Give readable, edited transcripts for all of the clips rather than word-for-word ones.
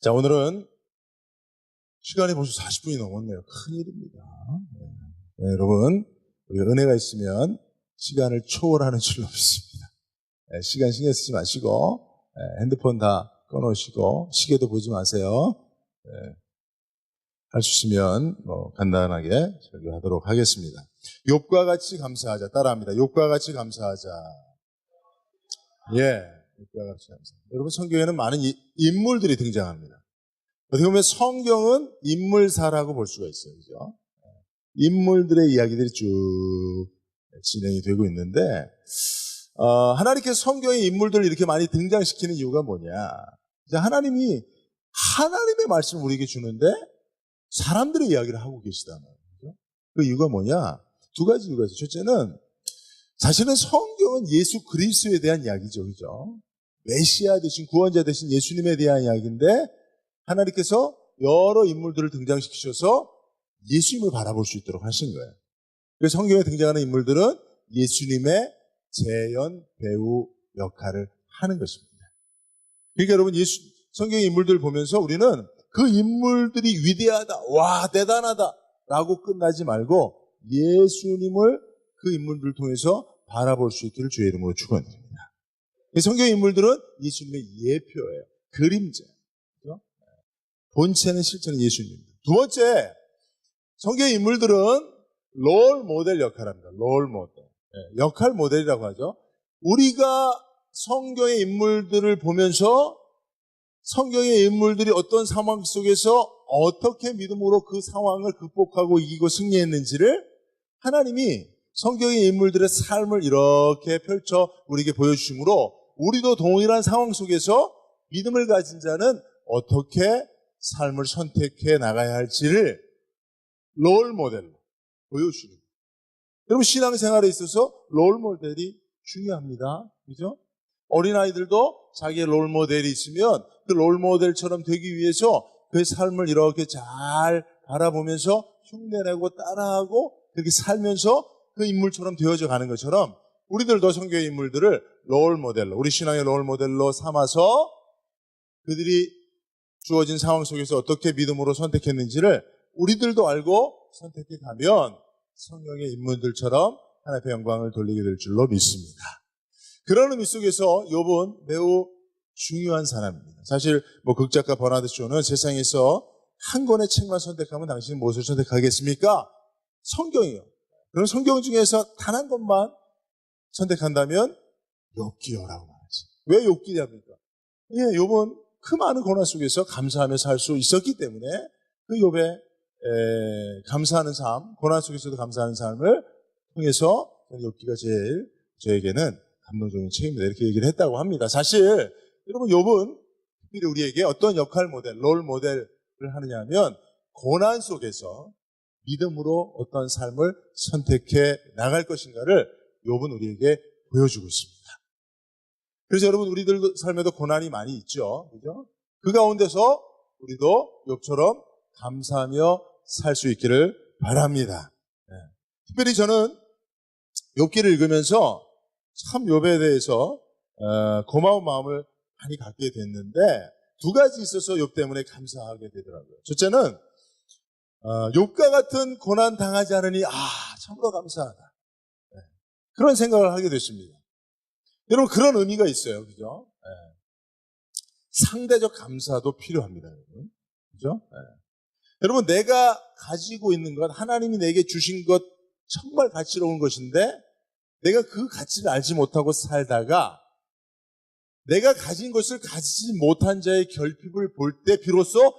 자, 오늘은 시간이 벌써 40분이 넘었네요. 큰일입니다. 네, 여러분, 우리가 은혜가 있으면 시간을 초월하는 줄로 믿습니다. 네, 시간 신경 쓰지 마시고 핸드폰 다 꺼놓으시고 시계도 보지 마세요. 네, 할 수 있으면 간단하게 설교하도록 하겠습니다. 욥과 같이 감사하자. 따라합니다. 욥과 같이 감사하자. 예, 욥과 같이 감사하자. 여러분, 성경에는 많은 인물들이 등장합니다. 어떻게 보면 성경은 인물사라고 볼 수가 있어요. 그죠? 인물들의 이야기들이 쭉 진행이 되고 있는데, 하나님께서 성경의 인물들을 이렇게 많이 등장시키는 이유가 뭐냐? 하나님이 하나님의 말씀을 우리에게 주는데 사람들의 이야기를 하고 계시다는 거죠. 그 이유가 뭐냐? 두 가지 이유가 있어요. 첫째는 사실은 성경은 예수 그리스도에 대한 이야기죠. 그죠? 메시아 되신 구원자 되신 예수님에 대한 이야기인데 하나님께서 여러 인물들을 등장시키셔서 예수님을 바라볼 수 있도록 하신 거예요. 그래서 성경에 등장하는 인물들은 예수님의 재연 배우 역할을 하는 것입니다. 그러니까 여러분, 성경의 인물들을 보면서 우리는 그 인물들이 위대하다, 와 대단하다 라고 끝나지 말고 예수님을 그 인물들을 통해서 바라볼 수 있기를 주의 이름으로 축원드립니다. 성경의 인물들은 예수님의 예표예요. 그림자예요. 그렇죠? 본체는 실제는 예수님입니다. 두 번째, 성경의 인물들은 롤 모델 역할을 합니다. 롤 모델. 역할 모델이라고 하죠. 우리가 성경의 인물들을 보면서 성경의 인물들이 어떤 상황 속에서 어떻게 믿음으로 그 상황을 극복하고 이기고 승리했는지를 하나님이 성경의 인물들의 삶을 이렇게 펼쳐 우리에게 보여주심으로 우리도 동일한 상황 속에서 믿음을 가진 자는 어떻게 삶을 선택해 나가야 할지를 롤 모델로 보여주는 거예요. 여러분, 신앙생활에 있어서 롤 모델이 중요합니다. 그죠? 어린아이들도 자기의 롤 모델이 있으면 그 롤 모델처럼 되기 위해서 그의 삶을 이렇게 잘 바라보면서 흉내내고 따라하고 그렇게 살면서 그 인물처럼 되어져 가는 것처럼 우리들도 성경의 인물들을 롤 모델로, 우리 신앙의 롤 모델로 삼아서 그들이 주어진 상황 속에서 어떻게 믿음으로 선택했는지를 우리들도 알고 선택해 가면 성경의 인물들처럼 하나님의 영광을 돌리게 될 줄로 믿습니다. 그런 의미 속에서 욥은 매우 중요한 사람입니다. 사실 극작가 버나드 쇼는 세상에서 한 권의 책만 선택하면 당신은 무엇을 선택하겠습니까? 성경이요. 그럼 성경 중에서 단 한 권만 선택한다면 욥기요라고 말하지. 왜 욥기냐입니까? 예, 욥은 그 많은 고난 속에서 감사하며 살 수 있었기 때문에 그 욥의 감사하는 삶, 고난 속에서도 감사하는 삶을 통해서 욥기가 제일 저에게는 감동적인 책입니다. 이렇게 얘기를 했다고 합니다. 사실 여러분, 욥은 특별히 우리에게 어떤 역할 모델, 롤 모델을 하느냐 하면 고난 속에서 믿음으로 어떤 삶을 선택해 나갈 것인가를 욥은 우리에게 보여주고 있습니다. 그래서 여러분, 우리들 삶에도 고난이 많이 있죠. 그죠? 그 가운데서 우리도 욥처럼 감사하며 살 수 있기를 바랍니다. 특별히 저는 욥기를 읽으면서 참 욥에 대해서 고마운 마음을 많이 갖게 됐는데 두 가지 있어서 욥 때문에 감사하게 되더라고요. 첫째는 욥과 같은 고난 당하지 않으니 참으로 감사하다. 그런 생각을 하게 됐습니다. 여러분, 그런 의미가 있어요. 그죠? 상대적 감사도 필요합니다. 여러분. 그죠? 여러분, 내가 가지고 있는 것, 하나님이 내게 주신 것 정말 가치로운 것인데 내가 그 가치를 알지 못하고 살다가 내가 가진 것을 가지지 못한 자의 결핍을 볼 때 비로소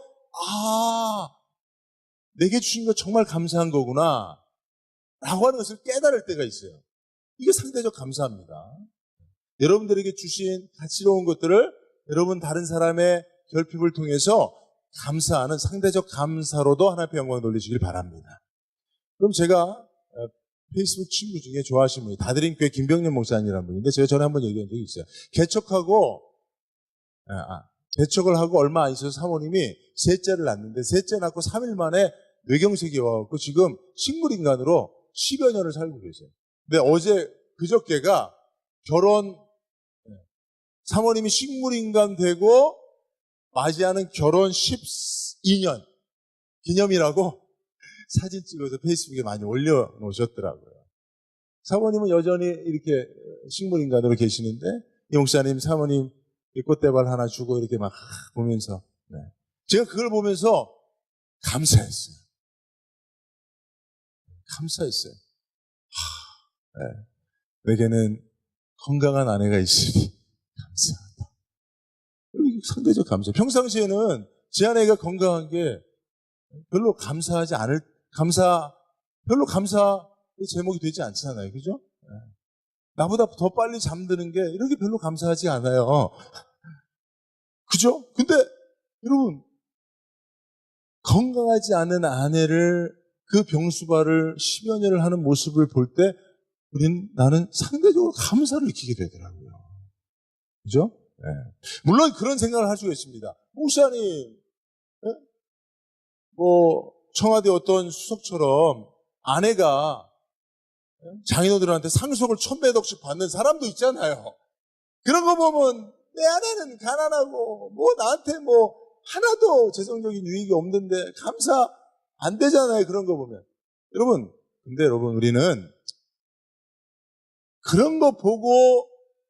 내게 주신 것 정말 감사한 거구나 라고 하는 것을 깨달을 때가 있어요. 이게 상대적 감사입니다. 여러분들에게 주신 가치로운 것들을 여러분 다른 사람의 결핍을 통해서 감사하는 상대적 감사로도 하나님의 영광을 돌리시길 바랍니다. 그럼 제가 페이스북 친구 중에 좋아하시는 분이 다드림교회 김병년 목사님이라는 분인데 제가 전에 한번 얘기한 적이 있어요. 개척을 하고 얼마 안 있어서 사모님이 셋째를 낳는데 셋째 낳고 3일 만에 뇌경색이 와갖고 지금 식물인간으로 10여 년을 살고 계세요. 근데 그저께가 사모님이 식물인간 되고 맞이하는 결혼 12년 기념이라고 사진 찍어서 페이스북에 많이 올려놓으셨더라고요. 사모님은 여전히 이렇게 식물인간으로 계시는데 이 목사님 사모님 꽃대발 하나 주고 이렇게 막 보면서 제가 그걸 보면서 감사했어요. 감사했어요. 내게는 건강한 아내가 있으니 감사하다. 상대적 감사. 평상시에는 제 아내가 건강한 게 별로 별로 감사의 제목이 되지 않잖아요. 그죠? 나보다 더 빨리 잠드는 게 이렇게 별로 감사하지 않아요. 그죠? 근데 여러분, 건강하지 않은 아내를 그 병수발을 10여 년을 하는 모습을 볼 때 나는 상대적으로 감사를 느끼게 되더라고요. 그죠? 물론 그런 생각을 할 수가 있습니다. 목사님, 청와대 어떤 수석처럼 아내가 장인어른들한테 상속을 1,000배덕씩 받는 사람도 있잖아요. 그런 거 보면 내 아내는 가난하고 나한테 하나도 재정적인 유익이 없는데 감사 안 되잖아요. 그런 거 보면. 근데 여러분 우리는 그런 거 보고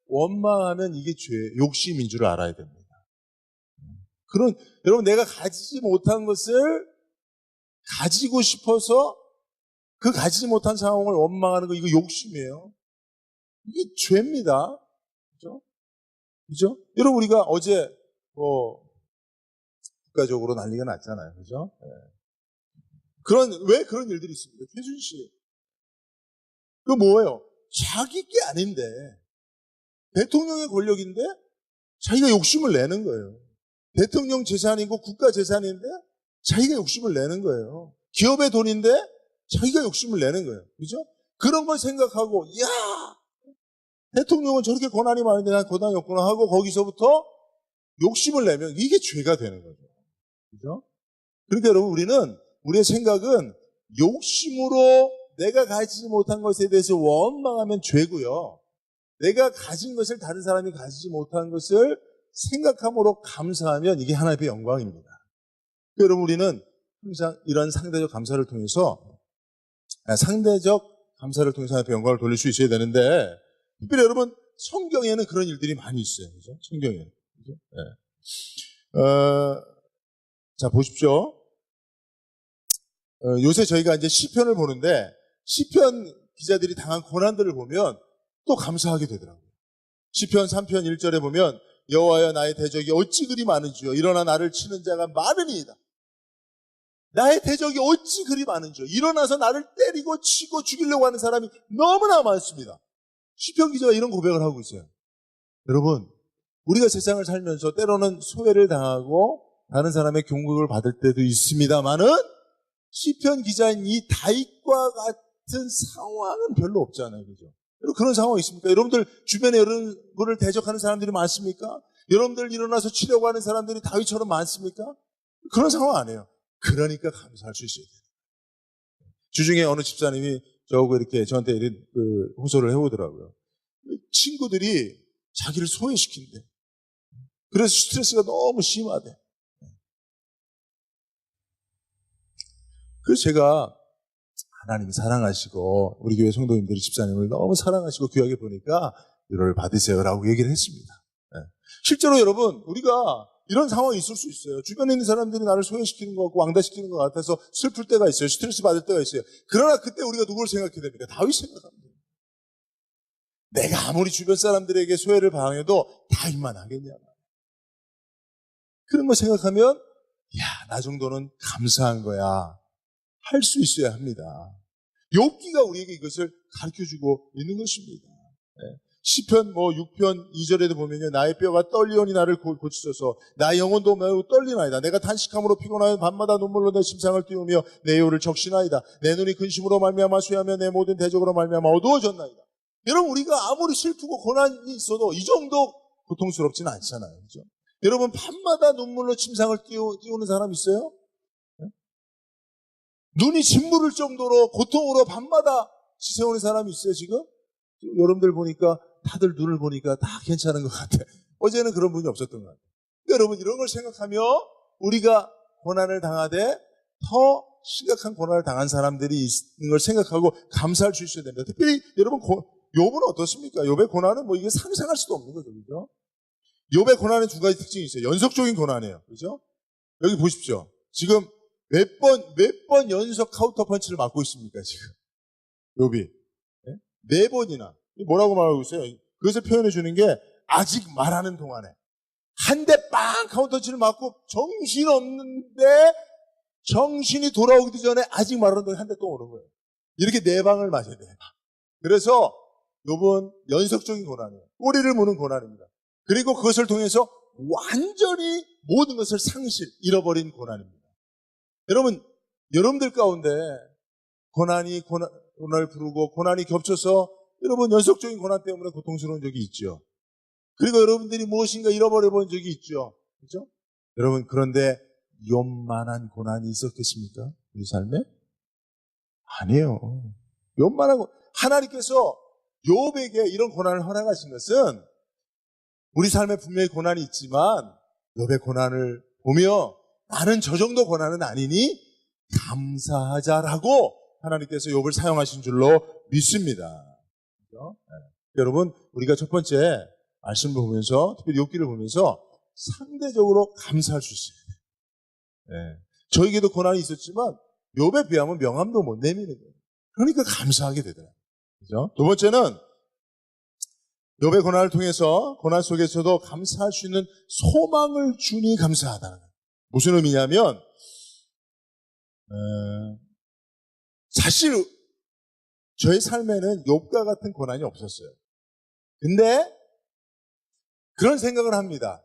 원망하면 이게 죄, 욕심인 줄 알아야 됩니다. 여러분 내가 가지지 못한 것을 가지고 싶어서 그 가지지 못한 상황을 원망하는 거 이거 욕심이에요. 이게 죄입니다. 그죠? 여러분 우리가 어제 국가적으로 난리가 났잖아요. 그죠? 왜 그런 일들이 있습니다. 최준 씨. 그거 뭐예요? 자기 게 아닌데 대통령의 권력인데 자기가 욕심을 내는 거예요. 대통령 재산이고 국가 재산인데 자기가 욕심을 내는 거예요. 기업의 돈인데 자기가 욕심을 내는 거예요. 그죠? 그런 걸 생각하고 대통령은 저렇게 권한이 많은데 난 권한이 없구나 하고 거기서부터 욕심을 내면 이게 죄가 되는 거죠. 그죠? 그러니까 여러분 우리의 생각은 욕심으로 내가 가지지 못한 것에 대해서 원망하면 죄고요. 내가 가진 것을 다른 사람이 가지지 못한 것을 생각함으로 감사하면 이게 하나님의 영광입니다. 여러분 우리는 항상 이런 상대적 감사를 통해서 하나님의 영광을 돌릴 수 있어야 되는데 특별히 여러분 성경에는 그런 일들이 많이 있어요. 그죠? 성경에는. 그죠? 자 보십시오. 요새 저희가 이제 시편을 보는데 시편 기자들이 당한 고난들을 보면 또 감사하게 되더라고요. 시편 3편 1절에 보면 여호와여 나의 대적이 어찌 그리 많은지요. 일어나 나를 치는 자가 많으니이다. 나의 대적이 어찌 그리 많은지요. 일어나서 나를 때리고 치고 죽이려고 하는 사람이 너무나 많습니다. 시편 기자가 이런 고백을 하고 있어요. 여러분 우리가 세상을 살면서 때로는 소외를 당하고 다른 사람의 공격을 받을 때도 있습니다만은 시편 기자인 이 다윗과 같은 상황은 별로 없잖아요. 그죠? 여러분 그런 상황이 있습니까? 여러분들 주변에 여러분을 대적하는 사람들이 많습니까? 여러분들 일어나서 치려고 하는 사람들이 다윗처럼 많습니까? 그런 상황 아니에요. 그러니까 감사할 수 있어야 돼요. 주중에 어느 집사님이 저하고 이렇게 저한테 이런 호소를 해오더라고요. 친구들이 자기를 소외시킨대. 그래서 스트레스가 너무 심하대. 그래서 제가 하나님이 사랑하시고 우리 교회 성도님들이 집사님을 너무 사랑하시고 귀하게 보니까 위로를 받으세요라고 얘기를 했습니다. 실제로 여러분 우리가 이런 상황이 있을 수 있어요. 주변에 있는 사람들이 나를 소외시키는 것 같고 왕따시키는 것 같아서 슬플 때가 있어요. 스트레스 받을 때가 있어요. 그러나 그때 우리가 누구를 생각해야 됩니까? 다윗 생각하면 돼요. 내가 아무리 주변 사람들에게 소외를 당해도 다윗만 하겠냐. 그런 거 생각하면 나 정도는 감사한 거야. 할 수 있어야 합니다. 욥기가 우리에게 이것을 가르쳐주고 있는 것입니다. 시편 6편 2절에도 보면요. 나의 뼈가 떨리오니 나를 고치소서. 나의 영혼도 매우 떨리나이다. 내가 탄식함으로 피곤하여 밤마다 눈물로 내 심상을 띄우며 내 요를 적시나이다. 내 눈이 근심으로 말미암아 쇠하며 내 모든 대적으로 말미암아 어두워졌나이다. 여러분 우리가 아무리 슬프고 고난이 있어도 이 정도 고통스럽지는 않잖아요. 그죠? 여러분 밤마다 눈물로 침상을 띄우는 사람 있어요? 눈이 짓무를 정도로 고통으로 밤마다 지새우는 사람이 있어요 지금? 여러분들 보니까 다들 눈을 보니까 다 괜찮은 것 같아. 어제는 그런 분이 없었던 것 같아요. 여러분 이런 걸 생각하며 우리가 고난을 당하되 더 심각한 고난을 당한 사람들이 있는 걸 생각하고 감사할 수 있어야 됩니다. 특별히 여러분 욥은 어떻습니까? 욥의 고난은 뭐 이게 상상할 수도 없는 거죠. 그죠? 욥의 고난은 두 가지 특징이 있어요. 연속적인 고난이에요. 그죠? 여기 보십시오. 지금 몇 번 연속 카운터 펀치를 맞고 있습니까, 지금? 욥이. 네 번이나. 뭐라고 말하고 있어요? 그것을 표현해 주는 게 아직 말하는 동안에. 한 대 빵 카운터 펀치를 맞고 정신 없는데 정신이 돌아오기도 전에 아직 말하는 동안에 한 대 또 오는 거예요. 이렇게 네 방을 맞아야 돼요. 그래서 욥은 연속적인 고난이에요. 꼬리를 무는 고난입니다. 그리고 그것을 통해서 완전히 모든 것을 잃어버린 고난입니다. 여러분, 여러분들 가운데 고난을 부르고 고난이 겹쳐서 여러분 연속적인 고난 때문에 고통스러운 적이 있죠. 그리고 여러분들이 무엇인가 잃어버려 본 적이 있죠. 그렇죠? 여러분, 그런데 욥만한 고난이 있었겠습니까? 우리 삶에? 아니에요. 욥만한 하나님께서 욥에게 이런 고난을 허락하신 것은 우리 삶에 분명히 고난이 있지만 욥의 고난을 보며 나는 저 정도 고난은 아니니 감사하자라고 하나님께서 욥을 사용하신 줄로 믿습니다. 그렇죠? 네. 여러분, 우리가 첫 번째 말씀을 보면서 특별히 욥기를 보면서 상대적으로 감사할 수 있어요. 네. 저에게도 고난이 있었지만 욥에 비하면 명함도 못 내미는 거예요. 그러니까 감사하게 되더라고요. 그렇죠? 두 번째는 욥의 고난을 통해서 고난 속에서도 감사할 수 있는 소망을 주니 감사하다는 거예요. 무슨 의미냐면 사실 저의 삶에는 욥과 같은 고난이 없었어요. 근데 그런 생각을 합니다.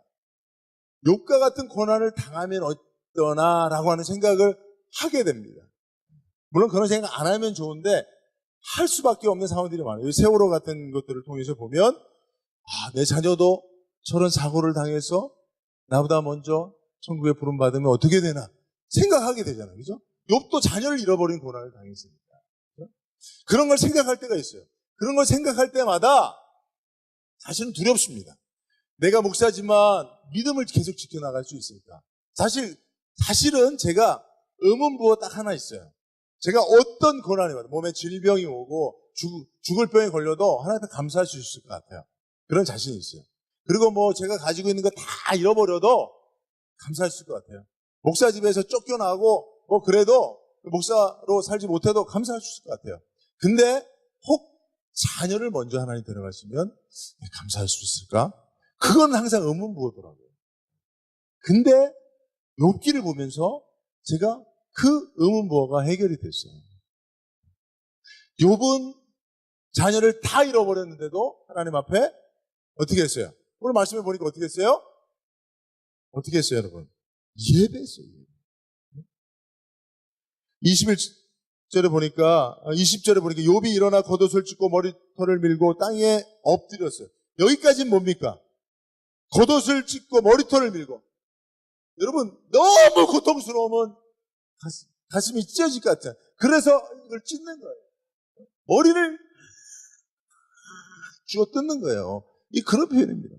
욥과 같은 고난을 당하면 어떠나라고 하는 생각을 하게 됩니다. 물론 그런 생각 안 하면 좋은데 할 수밖에 없는 상황들이 많아요. 세월호 같은 것들을 통해서 보면 내 자녀도 저런 사고를 당해서 나보다 먼저 천국에 부름받으면 어떻게 되나 생각하게 되잖아요. 그죠? 욥도 자녀를 잃어버린 고난을 당했으니까. 그죠? 그런 걸 생각할 때가 있어요. 그런 걸 생각할 때마다 사실은 두렵습니다. 내가 목사지만 믿음을 계속 지켜나갈 수 있을까? 사실은 제가 의문부호 딱 하나 있어요. 제가 어떤 고난이 와도 몸에 질병이 오고 죽을 병에 걸려도 하나님께 감사할 수 있을 것 같아요. 그런 자신이 있어요. 그리고 뭐 제가 가지고 있는 거 다 잃어버려도 감사할 수 있을 것 같아요. 목사 집에서 쫓겨나고 뭐 그래도 목사로 살지 못해도 감사할 수 있을 것 같아요. 근데 혹 자녀를 먼저 하나님 데려가시면 감사할 수 있을까? 그건 항상 의문부호더라고요. 근데 욥기를 보면서 제가 그 의문부호가 해결이 됐어요. 욥은 자녀를 다 잃어버렸는데도 하나님 앞에 어떻게 했어요? 오늘 말씀해 보니까 어떻게 했어요? 어떻게 했어요, 여러분? 예배했어요. 20절에 보니까 욥이 일어나 겉옷을 찢고 머리털을 밀고 땅에 엎드렸어요. 여기까지는 뭡니까? 겉옷을 찢고 머리털을 밀고. 여러분, 너무 고통스러우면 가슴이 찢어질 것 같아요. 그래서 이걸 찢는 거예요. 머리를 쥐어 뜯는 거예요. 이 그런 표현입니다.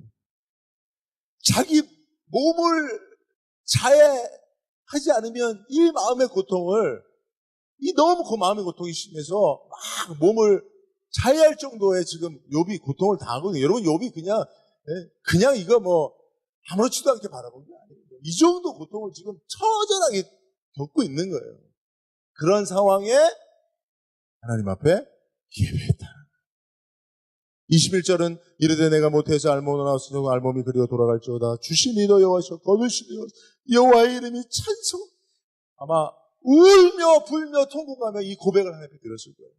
자기 몸을 자해하지 않으면 이 마음의 고통을, 너무 그 마음의 고통이 심해서 막 몸을 자해할 정도의 지금 욥이 고통을 당하거든요. 여러분, 욥이 그냥 이거 뭐 아무렇지도 않게 바라본 게 아니에요. 이 정도 고통을 지금 처절하게 겪고 있는 거예요. 그런 상황에 하나님 앞에 예배했다. 21절은 이르되 내가 못해서 알몸으로 나왔으니 알몸이 그리워 돌아갈지어다. 주신 이도 여호와시오 거두신 여호와의 이름이 찬송. 아마 울며 불며 통곡하며 이 고백을 하나님께 드렸을 거예요.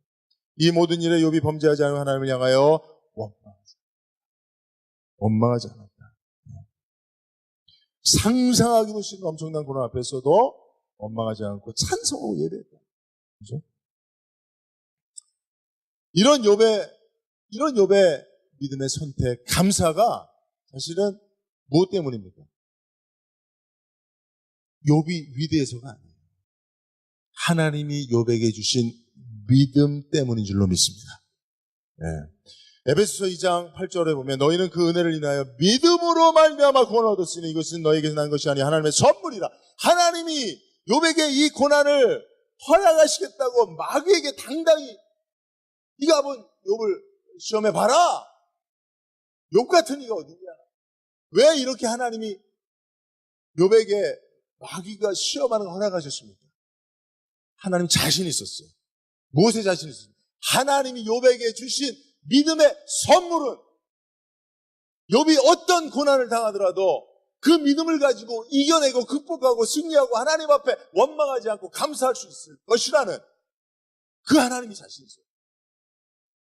이 모든 일에 욥이 범죄하지 않은 하나님을 향하여 원망하지 않았다. 상상하기도 싫은 엄청난 고난 앞에서도 원망하지 않고 찬송하고 예배했다. 그죠? 이런 욥의 믿음의 선택, 감사가 사실은 무엇 때문입니까? 욥이 위대해서가 아니에요. 하나님이 욥에게 주신 믿음 때문인 줄로 믿습니다. 네. 에베소서 2장 8절에 보면 너희는 그 은혜를 인하여 믿음으로 말미암아 구원을 얻었으니 이것은 너희에게서 난 것이 아니 하나님의 선물이라. 하나님이 욥에게 이 고난을 허락하시겠다고 마귀에게 당당히 네가 한번 욥을 시험해 봐라. 욥 같은 이가 어디냐. 왜 이렇게 하나님이 욥에게 마귀가 시험하는 걸 허락하셨습니까? 하나님 자신이 있었어요. 무엇에 자신이 있었습니까? 하나님이 욥에게 주신 믿음의 선물은 욥이 어떤 고난을 당하더라도 그 믿음을 가지고 이겨내고 극복하고 승리하고 하나님 앞에 원망하지 않고 감사할 수 있을 것이라는 그 하나님이 자신이 있어요.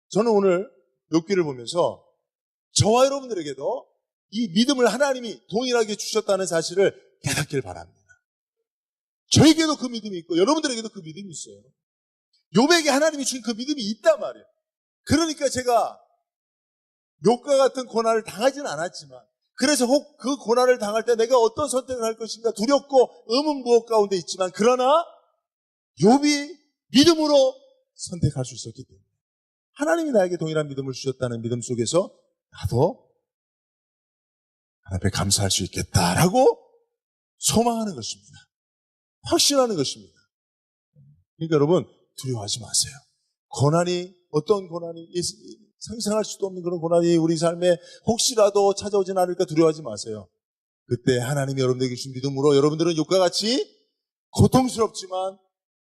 저는 오늘 욥기를 보면서 저와 여러분들에게도 이 믿음을 하나님이 동일하게 주셨다는 사실을 깨닫길 바랍니다. 저에게도 그 믿음이 있고 여러분들에게도 그 믿음이 있어요. 욥에게 하나님이 주신 그 믿음이 있단 말이에요. 그러니까 제가 욥과 같은 고난을 당하지는 않았지만 그래서 혹 그 고난을 당할 때 내가 어떤 선택을 할 것인가 두렵고 의문부호 가운데 있지만 그러나 욥이 믿음으로 선택할 수 있었기 때문에 하나님이 나에게 동일한 믿음을 주셨다는 믿음 속에서 나도 하나님 앞에 감사할 수 있겠다라고 소망하는 것입니다. 확신하는 것입니다. 그러니까 여러분 두려워하지 마세요. 고난이 어떤 고난이 상상할 수도 없는 그런 고난이 우리 삶에 혹시라도 찾아오진 않을까 두려워하지 마세요. 그때 하나님이 여러분에게 주신 믿음으로 여러분들은 욥과 같이 고통스럽지만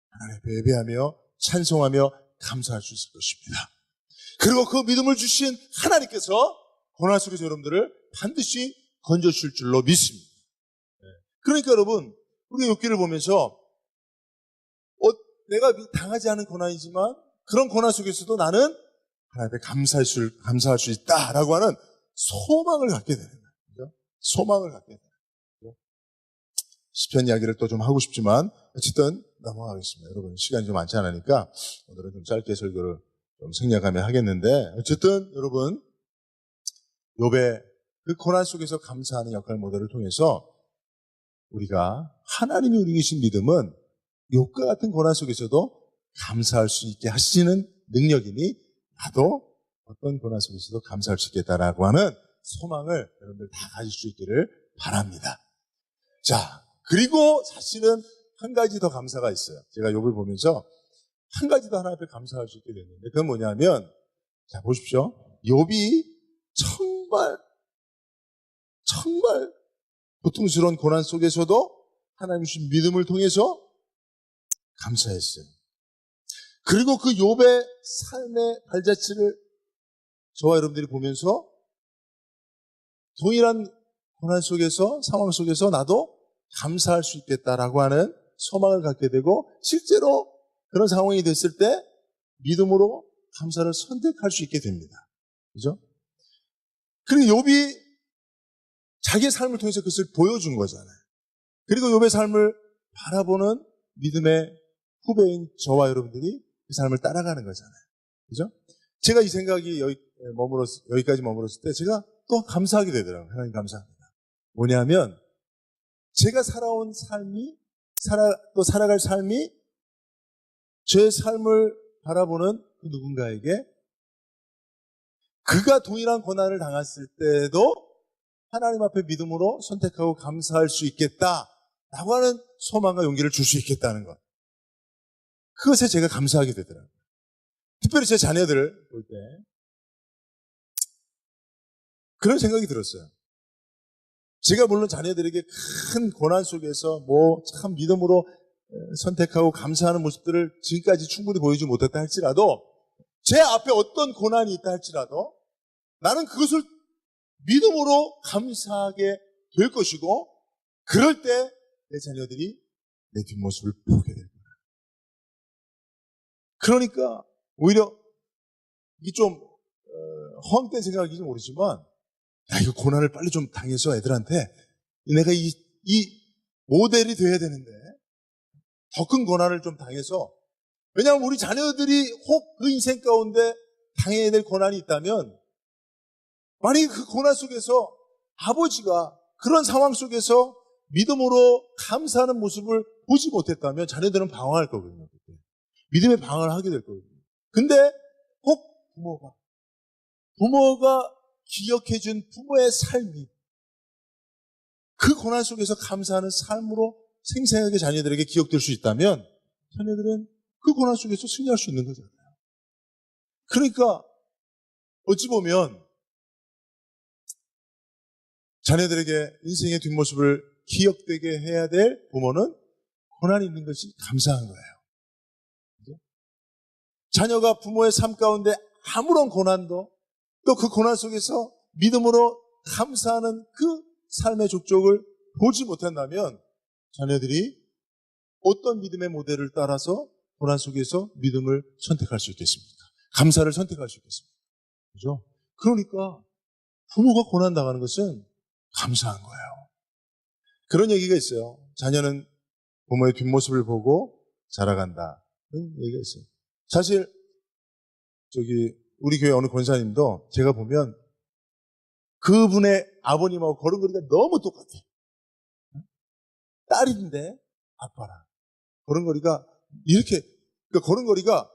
하나님 앞에 예배하며 찬송하며 감사할 수 있을 것입니다. 그리고 그 믿음을 주신 하나님께서 고난 속에서 여러분들을 반드시 건져주실 줄로 믿습니다. 그러니까 여러분 우리가 욥기를 보면서 내가 당하지 않은 고난이지만 그런 고난 속에서도 나는 하나님 앞에 감사할 수 있다라고 하는 소망을 갖게 되는 거예요. 소망을 갖게 되는 거예요. 시편 이야기를 또 좀 하고 싶지만 어쨌든 넘어가겠습니다. 여러분 시간이 좀 많지 않으니까 오늘은 좀 짧게 설교를 좀 생략하며 하겠는데 어쨌든 여러분 욥의 그 고난 속에서 감사하는 역할 모델을 통해서 우리가 하나님이 우리 계신 믿음은 욥과 같은 고난 속에서도 감사할 수 있게 하시는 능력이니 나도 어떤 고난 속에서도 감사할 수 있겠다라고 하는 소망을 여러분들 다 가질 수 있기를 바랍니다. 자, 그리고 사실은 한 가지 더 감사가 있어요. 제가 욥을 보면서 한 가지 더 하나님 앞에 감사할 수 있게 됐는데 그건 뭐냐면 자 보십시오. 욥이 정말 고통스러운 고난 속에서도 하나님 주신 믿음을 통해서 감사했어요. 그리고 그 욥의 삶의 발자취를 저와 여러분들이 보면서 동일한 고난 속에서 상황 속에서 나도 감사할 수 있겠다라고 하는 소망을 갖게 되고 실제로 그런 상황이 됐을 때 믿음으로 감사를 선택할 수 있게 됩니다. 그죠? 그리고 욥이 자기의 삶을 통해서 그것을 보여준 거잖아요. 그리고 욥의 삶을 바라보는 믿음의 후배인 저와 여러분들이 그 삶을 따라가는 거잖아요. 그죠? 제가 이 생각이 여기까지 머물렀을 때 제가 또 감사하게 되더라고요. 하나님 감사합니다. 뭐냐면 제가 살아온 삶이 또 살아갈 삶이 제 삶을 바라보는 그 누군가에게 그가 동일한 고난을 당했을 때도 하나님 앞에 믿음으로 선택하고 감사할 수 있겠다라고 하는 소망과 용기를 줄 수 있겠다는 것. 그것에 제가 감사하게 되더라고요. 특별히 제 자녀들을 볼 때 그런 생각이 들었어요. 제가 물론 자녀들에게 큰 고난 속에서 참 믿음으로 선택하고 감사하는 모습들을 지금까지 충분히 보이지 못했다 할지라도 제 앞에 어떤 고난이 있다 할지라도 나는 그것을 믿음으로 감사하게 될 것이고 그럴 때 내 자녀들이 내 뒷모습을 보게 될 거예요. 그러니까 오히려 이게 좀 허황된 생각인지 모르지만 이거 고난을 빨리 좀 당해서 애들한테 내가 이 모델이 돼야 되는데 더 큰 고난을 좀 당해서 왜냐하면 우리 자녀들이 혹 그 인생 가운데 당해야 될 고난이 있다면 만약에 그 고난 속에서 아버지가 그런 상황 속에서 믿음으로 감사하는 모습을 보지 못했다면 자녀들은 방황할 거거든요. 그때. 믿음의 방황을 하게 될 거거든요. 근데 혹 부모가 부모가 기억해준 부모의 삶이 그 고난 속에서 감사하는 삶으로 생생하게 자녀들에게 기억될 수 있다면 자녀들은 그 고난 속에서 승리할 수 있는 거잖아요. 그러니까 어찌 보면 자녀들에게 인생의 뒷모습을 기억되게 해야 될 부모는 고난이 있는 것이 감사한 거예요. 그죠? 자녀가 부모의 삶 가운데 아무런 고난도 또 그 고난 속에서 믿음으로 감사하는 그 삶의 족적을 보지 못한다면 자녀들이 어떤 믿음의 모델을 따라서 고난 속에서 믿음을 선택할 수 있겠습니까? 감사를 선택할 수 있겠습니까? 그죠? 그러니까 부모가 고난 당하는 것은 감사한 거예요. 그런 얘기가 있어요. 자녀는 부모의 뒷모습을 보고 자라간다는 얘기가 있어요. 사실 우리 교회 어느 권사님도 제가 보면 그분의 아버님하고 걸음걸이가 너무 똑같아요. 딸인데 아빠랑 걸음걸이가 이렇게, 그러니까 걸음걸이가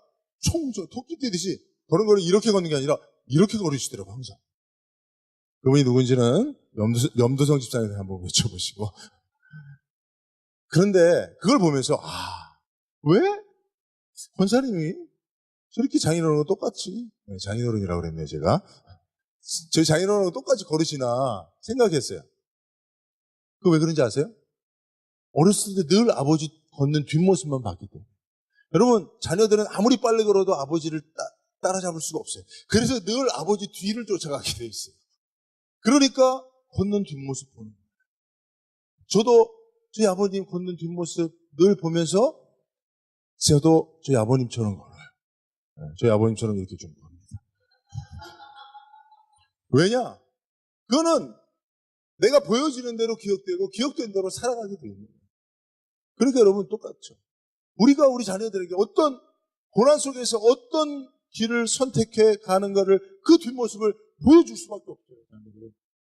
토끼 뛰듯이 걸음걸이 이렇게 걷는 게 아니라 이렇게 걸으시더라고요, 항상. 그분이 누군지는 염도성 집사님한테 한번 외쳐보시고. 그런데 그걸 보면서 왜 권사님이 저렇게 장인어른하고 똑같이, 장인어른이라고 그랬네요, 제가. 저희 장인어른하고 똑같이 걸으시나 생각했어요. 그 왜 그런지 아세요? 어렸을 때 늘 아버지 걷는 뒷모습만 봤기 때문에. 여러분, 자녀들은 아무리 빨리 걸어도 아버지를 따라잡을 수가 없어요. 그래서 늘 아버지 뒤를 쫓아가게 돼 있어요. 그러니까 걷는 뒷모습 보는 거예요. 저도 저희 아버님 걷는 뒷모습 늘 보면서 저도 저희 아버님처럼 걸어요. 저희 아버님처럼 이렇게 좀 겁니다. 왜냐? 그거는 내가 보여지는 대로 기억되고 기억된 대로 살아가게 되어 있는 거예요. 그러니까 여러분 똑같죠. 우리가 우리 자녀들에게 어떤 고난 속에서 어떤 길을 선택해 가는 것을 그 뒷모습을 보여줄 수밖에 없어요.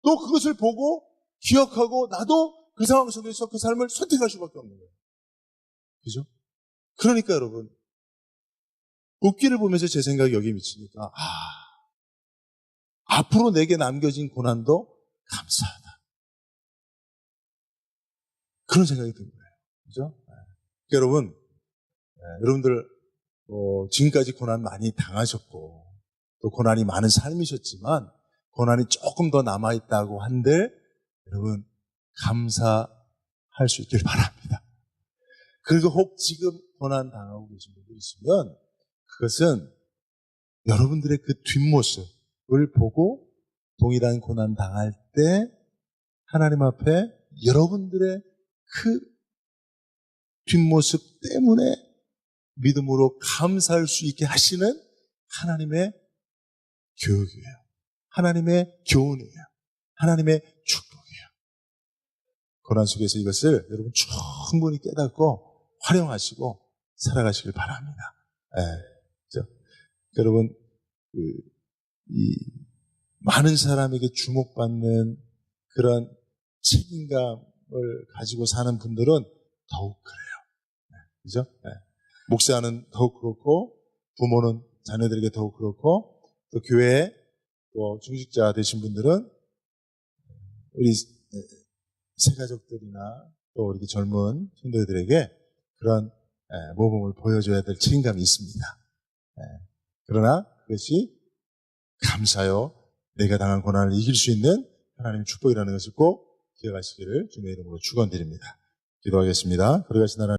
또 그것을 보고 기억하고 나도 그 상황 속에서 그 삶을 선택할 수밖에 없는 거예요. 그죠? 그러니까 여러분 웃기를 보면서 제 생각이 여기 미치니까 앞으로 내게 남겨진 고난도 감사하다. 그런 생각이 든 거예요. 그죠? 여러분, 여러분들 지금까지 고난 많이 당하셨고 또 고난이 많은 삶이셨지만 고난이 조금 더 남아있다고 한들 여러분 감사할 수 있길 바랍니다. 그리고 혹 지금 고난 당하고 계신 분들 있으면 그것은 여러분들의 그 뒷모습을 보고 동일한 고난 당할 때 하나님 앞에 여러분들의 그 뒷모습 때문에 믿음으로 감사할 수 있게 하시는 하나님의 교육이에요. 하나님의 교훈이에요. 하나님의 축복이에요. 고난 속에서 이것을 여러분 충분히 깨닫고 활용하시고 살아가시길 바랍니다. 그렇죠? 여러분 이 많은 사람에게 주목받는 그런 책임감을 가지고 사는 분들은 더욱 그래요. 그죠? 목사는 더욱 그렇고 부모는 자녀들에게 더욱 그렇고 또 교회에 또 중직자 되신 분들은 우리 새가족들이나 또 이렇게 젊은 성도들에게 그런 모범을 보여줘야 될 책임감이 있습니다. 그러나 그것이 감사요 내가 당한 고난을 이길 수 있는 하나님의 축복이라는 것을 꼭 기억하시기를 주님의 이름으로 축원드립니다. 기도하겠습니다. 거룩하신 하나님